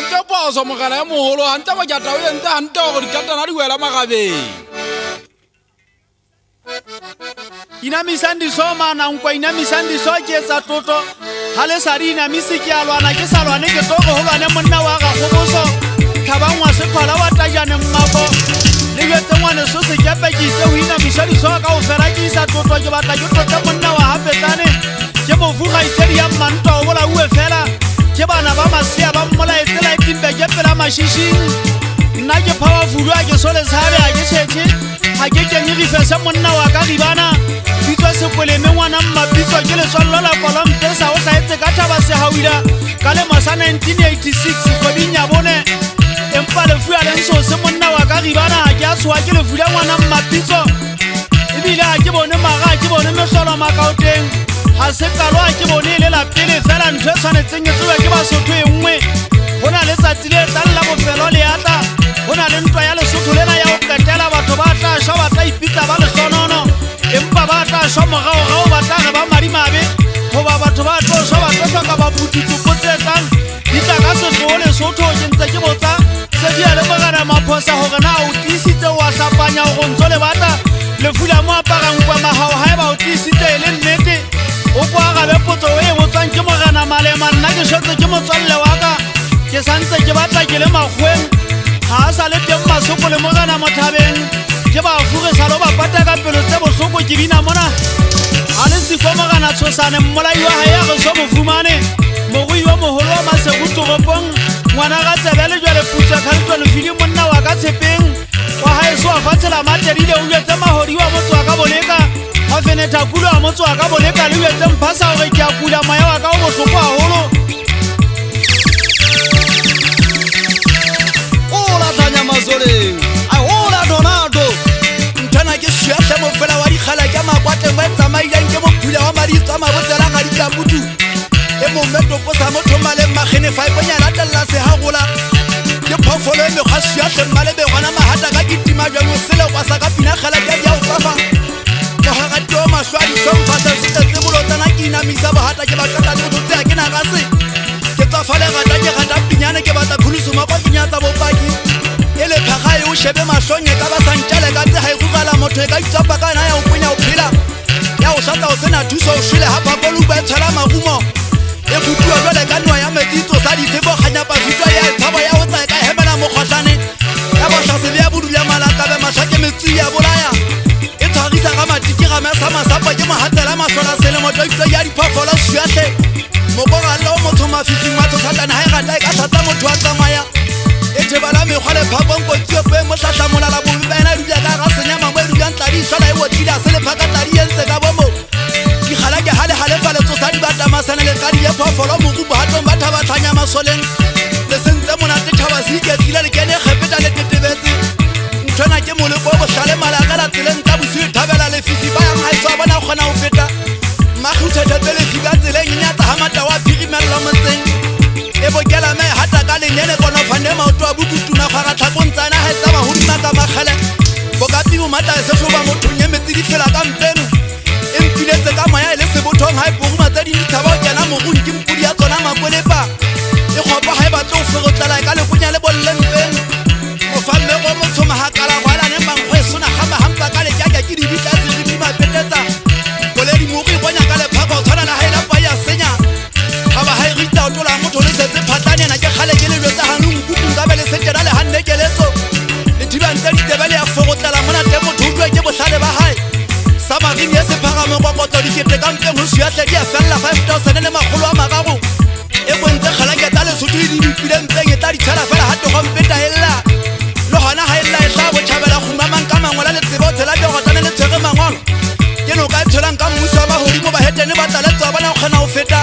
entse poso mogala ya moholo hantse bajata o entse hante go dikatana di wela magabeng inamisang disoma nankwa inamisang diso ke tsa tlotlo ha le sa di inamise ke a lwana ke sa lwane ke togo go lwane monna wa ga goboso tlhabangwa sekgola wa tajane mmako le betse ngwane so se kepe ke itse go inamisa diso ka go fera ke isa tlotlo ke batla ke tlotse monna wa hapetsane ke mofuga itsedi ya mmanto o bola ue fela ke bana ba masea ba mmola etsela e timbe ke pela mashišing nna ke powerful a ke so le tshabe a ke tšhetše ga ke kenyegifese monna wa ka ribana bitso sekweleme ngwana mmapitso ke letswallo la kolompesa o tlaetse ka thaba segawila ka lemo sa 1986 kgweding ya bone empa lefu ya lensose monna wa ka ribana ga ke a tshoa ke lefu la ngwana mmapitso ebile ga ke bone maga ga ke bone metlolo makaoteng ga se kalo ga ke bone e le lapele fela ntho e tshwanetseng e tsewa ke basotho e nngwe go na le tsatsi le tlang la bofelo le atla go na le ntwa ya lesotho lena ya go qetela batho ba tla šwa ba tla ipitsa ba lesonono empa ba tla šwa mogaogao ba tla ge ba madimabe goba batho ba tlo šwa ba tlo tlhoka bapututsupo tsetlang di tla ka sesoo lesotho ke ntse ke botsa se di a le mogana maphosa gore na o tiisitse o a tlapanya go ntso le batla lefula mo aparang kwa magao ga e ba o tiisitse e le nnete o kwa gabe potso o e botswang ke mogana malema nna ke šetse ke motswalle wa ka ke santse ke batla ke le makgweng ga a sa le teng masoko le mogana mothabeng ke ba fuge sa lo ba pata ka pelo tse bohloko ke bina mona ga le siko mogana tshosane mmolai wa gae ya ge so mofumane mogoi wa moholo wa masekutoropong ngwana ga tsebele jwa leputsa kgaletswa lefidi monna wa ka tshepeng wa gae so a fatsela materile o jetse mahodi wa motse wa ka boleka ga feneta kulo wa motse wa ka boleka le jetse mphasa gore ke a kula maya wa ka o bohloko haholo mazoleng a hola donado ntana ke shuahle mo fela wa dikhala ke makwate mo tsamaileng ke mo phula wa maritso a mabotsela ga ditla butu e mo meto posa mo thomale magene fa iponya latella se ha gola ke phofolo e me ga shuahle male be gona mahata ka kitima jwa mo sele kwa sa ka pina khala ke ya o tsafa go ha ga tlo mashwadi somfa tsa se bolo tsana ke inamisa bahata ke batla le go tsaya ke na ga se ke tsafale ga ta ke ga ta pinyane ke batla khuluso ma kwa pinyatsa bopaki ele phagae o shebe mahlonye ka ba santjale ka tse ha igugala motho e ka itsapa kana ya o punya o phela ya o shatla o sena thuso o shile ha phakolo ba tshela magumo e futua jwale ka nwa ya metitso sa ditsebo ganya pa futwa ya tshabo ya o tsa ka hemela mokgotlane ya ba tlase le ya bodu ya malaka be mahlake metsi ya bolaya e tshwarisa ga matiki ga mesa masapa ke mohatsela mahlola sele motho itwa ya diphofolo shuahle mokora lo motho mafifi matho satana ha e rata e ka thata motho a tsamaya ete bala me khole phapong ko tsope mo tlatla molala bo bena di ka ga senya mangwe di ka ntla di sala e wotile a sele phaka tla di entse ka bomo di khala ke hale fale tsosa di bata masana le ka di ya phofolo mo go batho ba thaba tlanya masoleng le sentse monate thaba se ke tila le kene khepeta le tetebetse ntwana ke mole bo bohlale malaka la tseleng tsa busi thabela le fifi ba yang ha itsa bona gona o feta makhuthe tele fika tseleng nya tsa hamata wa phirimela motseng e bokela me hata ka lenyene kono fane maoto a bukutuna ga tlhapontsana ha etsa mahodi maka magale bokapi mo mata se hloba motho nyemetse di fela ka mpeno e mpiletse ka moya le sebothong ha e boguma tsa di thaba o kena mogong ke mpudi ya tsona makolepa e khopa ha e batlo fero tlala ka le kunya le bollempeng o fa mme go motho mahakala gwala ne mangwe sona ga hampa ka le kyaka ke di bitla se di ba petetsa koleri mo go bonya ka le phako tshwana la ha ela pa ya senya ga ba ha e rita o tola motho le setse phatlane na ke khale ke le lotsa hanu mkuku ka bele se tjena le hanne ke letso le thiba ntse di tebele ya fogotlela mona te motho o ke bohlale ba hae sa maring ya se phagame go kotlo di kete ka mpeng ho shuahle di a fella 5000 le magolo a magago e bontse khala ke tla le sotho di dipile mpeng e tla di tshela fela ha to go mpeta hella lo hana ha ella e tla bo thabela go mamang ka mangwala le tsebo tsela ke go tana le tshege mangolo ke no ka tshelang ka mmuso ba hodi mo ba hetene ba tla le tswa bona o khana o feta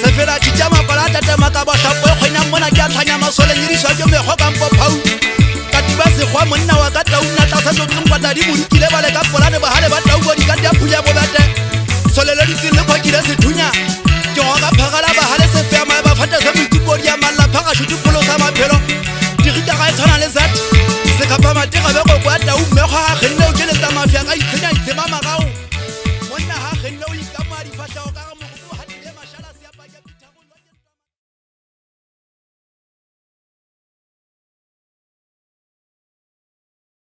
se fela tjama pala tata maka ba hlapo e khona mona ke a tlhanya masole nyirišwa ke mekgo ka mpo phau ka tiba se gwa monna wa ka tauna tla sa tsotsong kwata di bodikile ba le ka polane ba hale ba taubo di ka dia phuya bo bate solele di tsile phakile sethunya ke go ka phagala ba hale se fema ba fata se mutsupo di ya malla phaga shutu polo sa maphelo di rita ga tshwana le zat se ka pa matega be go kwa tau mmekgo ga genne o ke le tsa mafia ka itsenya itsema magao